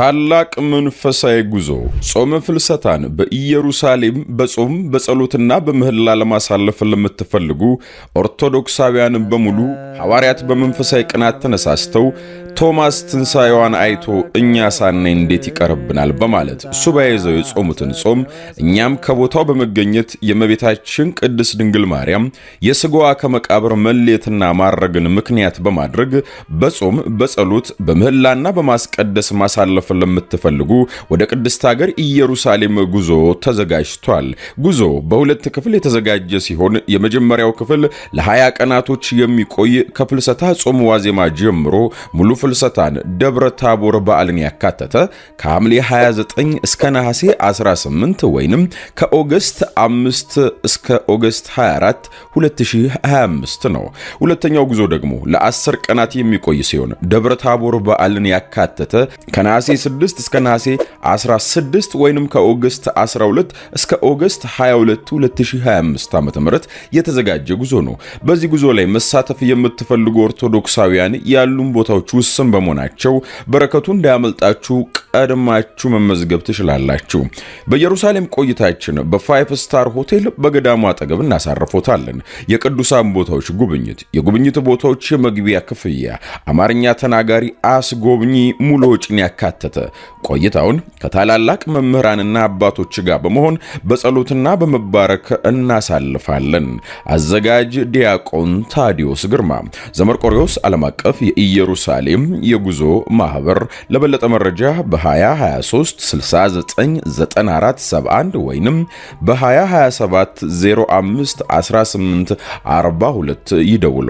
ታላቅ መንፈሳዊ ጉዞ ጾመ ፍልሰታን በኢየሩሳሌም በጾም በጸሎትና በምህላ ለማሳለፍ ለምትፈልጉ ኦርቶዶክሳውያን በሙሉ ሐዋርያት በመንፈሳዊ ቅናት ተነሳስተው ቶማስ ትንሣኤዋን አይቶ እኛ ሳናይ እንዴት ይቀርብናል በማለት ሱባዔ ይዘው የጾሙትን ጾም እኛም ከቦታው በመገኘት የእመቤታችን ቅድስት ድንግል ማርያም የሥጋዋ ከመቃብር መለየትና ማረግን ምክንያት በማድረግ በጾም በጸሎት በምህላና በማስቀደስ ማሳለፍ ለምትፈልጉ ወደ ቅድስት ሀገር ኢየሩሳሌም ጉዞ ተዘጋጅቷል። ጉዞ በሁለት ክፍል የተዘጋጀ ሲሆን የመጀመሪያው ክፍል ለ20 ቀናቶች የሚቆይ ከፍልሰታ ጾም ዋዜማ ጀምሮ ሙሉ ፍልሰታን ደብረ ታቦር በዓልን ያካተተ ከሐምሌ 29 እስከ ነሐሴ 18 ወይንም ከኦገስት 5 እስከ ኦገስት 24 2025 ነው። ሁለተኛው ጉዞ ደግሞ ለ10 ቀናት የሚቆይ ሲሆን ደብረ ታቦር በዓልን ያካተተ ከነሐሴ 6 እስከ ነሐሴ 16 ወይንም ከኦገስት 12 እስከ ኦገስት 22 2025 ዓ.ም የተዘጋጀ ጉዞ ነው። በዚህ ጉዞ ላይ መሳተፍ የምትፈልጉ ኦርቶዶክሳውያን ያሉን ቦታዎች ውስን በመሆናቸው በረከቱ እንዳያመልጣችሁ ቀድማችሁ መመዝገብ ትችላላችሁ። በኢየሩሳሌም ቆይታችን በ5 ስታር ሆቴል በገዳሙ አጠገብ እናሳርፎታለን። የቅዱሳን ቦታዎች ጉብኝት፣ የጉብኝት ቦታዎች የመግቢያ ክፍያ፣ አማርኛ ተናጋሪ አስጎብኚ ሙሉ ወጪን ያካተተ ቆይታውን ከታላላቅ መምህራንና አባቶች ጋር በመሆን በጸሎትና በመባረክ እናሳልፋለን። አዘጋጅ ዲያቆን ታዲዮስ ግርማ፣ ዘመርቆሪዎስ ዓለም አቀፍ የኢየሩሳሌም የጉዞ ማህበር። ለበለጠ መረጃ በ2023 69 94 71 ወይንም በ2027 05 18 42 ይደውሉ።